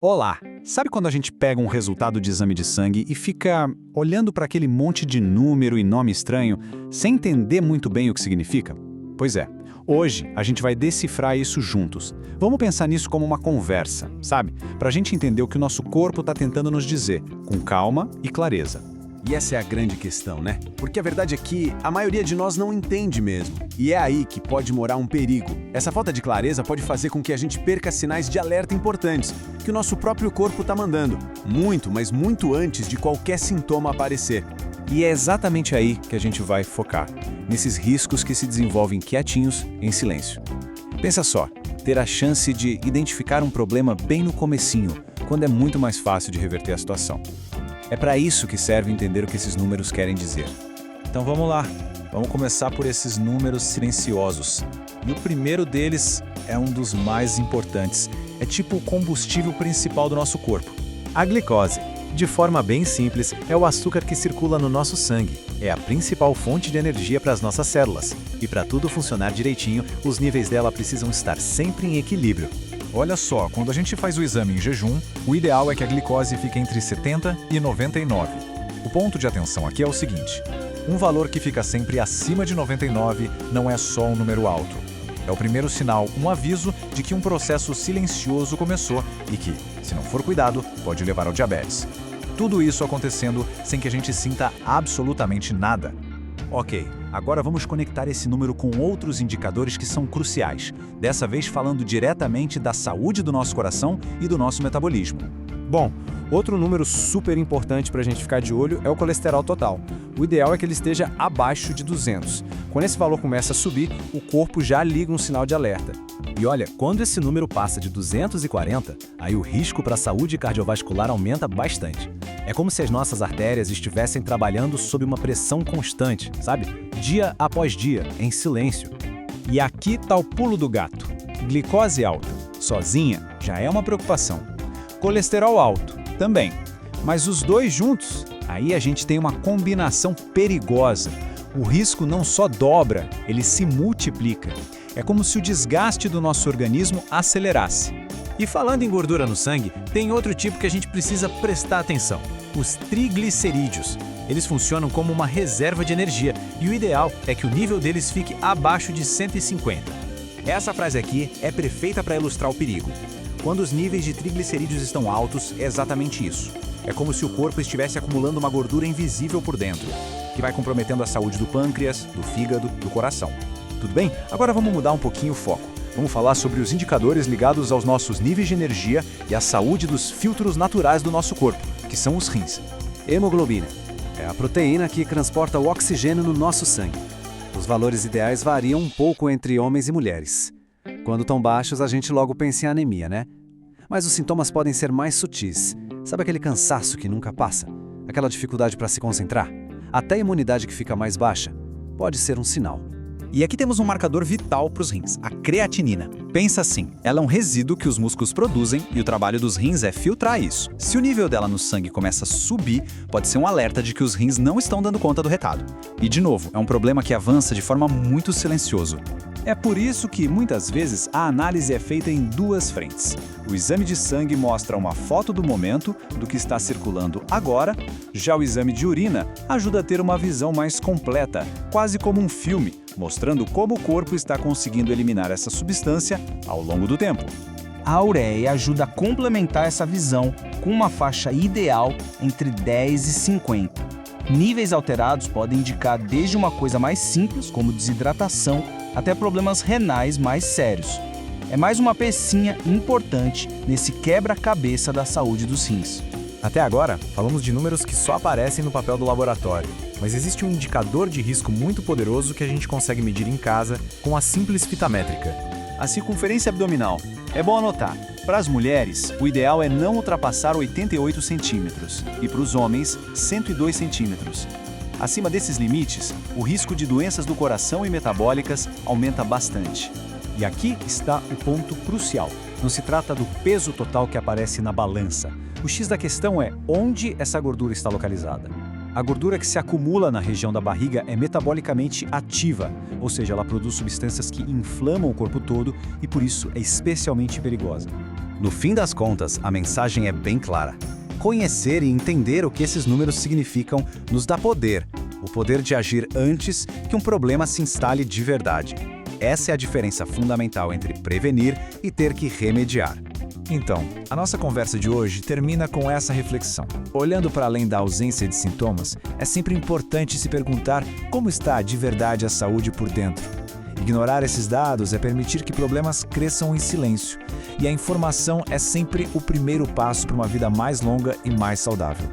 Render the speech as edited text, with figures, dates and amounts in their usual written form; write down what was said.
Olá! Sabe quando a gente pega um resultado de exame de sangue e fica olhando para aquele monte de número e nome estranho, sem entender muito bem o que significa? Pois é, hoje a gente vai decifrar isso juntos. Vamos pensar nisso como uma conversa, sabe? Para a gente entender o que o nosso corpo está tentando nos dizer, com calma e clareza. E essa é a grande questão, né? Porque a verdade é que a maioria de nós não entende mesmo. E é aí que pode morar um perigo. Essa falta de clareza pode fazer com que a gente perca sinais de alerta importantes, que o nosso próprio corpo está mandando, muito, mas muito antes de qualquer sintoma aparecer. E é exatamente aí que a gente vai focar, nesses riscos que se desenvolvem quietinhos, em silêncio. Pensa só, ter a chance de identificar um problema bem no comecinho, quando é muito mais fácil de reverter a situação. É para isso que serve entender o que esses números querem dizer. Então vamos lá, vamos começar por esses números silenciosos. E o primeiro deles é um dos mais importantes. É tipo o combustível principal do nosso corpo. A glicose, de forma bem simples, é o açúcar que circula no nosso sangue. É a principal fonte de energia para as nossas células. E para tudo funcionar direitinho, os níveis dela precisam estar sempre em equilíbrio. Olha só, quando a gente faz o exame em jejum, o ideal é que a glicose fique entre 70 e 99. O ponto de atenção aqui é o seguinte: um valor que fica sempre acima de 99 não é só um número alto. É o primeiro sinal, um aviso de que um processo silencioso começou e que, se não for cuidado, pode levar ao diabetes. Tudo isso acontecendo sem que a gente sinta absolutamente nada. Ok, agora vamos conectar esse número com outros indicadores que são cruciais, dessa vez falando diretamente da saúde do nosso coração e do nosso metabolismo. Bom, outro número super importante para a gente ficar de olho é o colesterol total. O ideal é que ele esteja abaixo de 200. Quando esse valor começa a subir, o corpo já liga um sinal de alerta. E olha, quando esse número passa de 240, aí o risco para a saúde cardiovascular aumenta bastante. É como se as nossas artérias estivessem trabalhando sob uma pressão constante, sabe? Dia após dia, em silêncio. E aqui está o pulo do gato. Glicose alta, sozinha, já é uma preocupação. Colesterol alto, também. Mas os dois juntos, aí a gente tem uma combinação perigosa. O risco não só dobra, ele se multiplica. É como se o desgaste do nosso organismo acelerasse. E falando em gordura no sangue, tem outro tipo que a gente precisa prestar atenção: os triglicerídeos. Eles funcionam como uma reserva de energia e o ideal é que o nível deles fique abaixo de 150. Essa frase aqui é perfeita para ilustrar o perigo. Quando os níveis de triglicerídeos estão altos, é exatamente isso. É como se o corpo estivesse acumulando uma gordura invisível por dentro, que vai comprometendo a saúde do pâncreas, do fígado, do coração. Tudo bem? Agora vamos mudar um pouquinho o foco. Vamos falar sobre os indicadores ligados aos nossos níveis de energia e à saúde dos filtros naturais do nosso corpo, que são os rins. Hemoglobina é a proteína que transporta o oxigênio no nosso sangue. Os valores ideais variam um pouco entre homens e mulheres. Quando estão baixos, a gente logo pensa em anemia, né? Mas os sintomas podem ser mais sutis. Sabe aquele cansaço que nunca passa? Aquela dificuldade para se concentrar? Até a imunidade que fica mais baixa? Pode ser um sinal. E aqui temos um marcador vital para os rins, a creatinina. Pensa assim, ela é um resíduo que os músculos produzem e o trabalho dos rins é filtrar isso. Se o nível dela no sangue começa a subir, pode ser um alerta de que os rins não estão dando conta do recado. E de novo, é um problema que avança de forma muito silenciosa. É por isso que, muitas vezes, a análise é feita em duas frentes. O exame de sangue mostra uma foto do momento, do que está circulando agora, já o exame de urina ajuda a ter uma visão mais completa, quase como um filme, mostrando como o corpo está conseguindo eliminar essa substância ao longo do tempo. A ureia ajuda a complementar essa visão com uma faixa ideal entre 10 e 50. Níveis alterados podem indicar desde uma coisa mais simples, como desidratação, até problemas renais mais sérios. É mais uma pecinha importante nesse quebra-cabeça da saúde dos rins. Até agora, falamos de números que só aparecem no papel do laboratório, mas existe um indicador de risco muito poderoso que a gente consegue medir em casa com a simples fita métrica. A circunferência abdominal. É bom anotar. Para as mulheres, o ideal é não ultrapassar 88 centímetros e para os homens, 102 centímetros. Acima desses limites, o risco de doenças do coração e metabólicas aumenta bastante. E aqui está o ponto crucial. Não se trata do peso total que aparece na balança. O X da questão é onde essa gordura está localizada. A gordura que se acumula na região da barriga é metabolicamente ativa, ou seja, ela produz substâncias que inflamam o corpo todo e por isso é especialmente perigosa. No fim das contas, a mensagem é bem clara. Conhecer e entender o que esses números significam nos dá poder, o poder de agir antes que um problema se instale de verdade. Essa é a diferença fundamental entre prevenir e ter que remediar. Então, a nossa conversa de hoje termina com essa reflexão. Olhando para além da ausência de sintomas, é sempre importante se perguntar como está de verdade a saúde por dentro. Ignorar esses dados é permitir que problemas cresçam em silêncio, e a informação é sempre o primeiro passo para uma vida mais longa e mais saudável.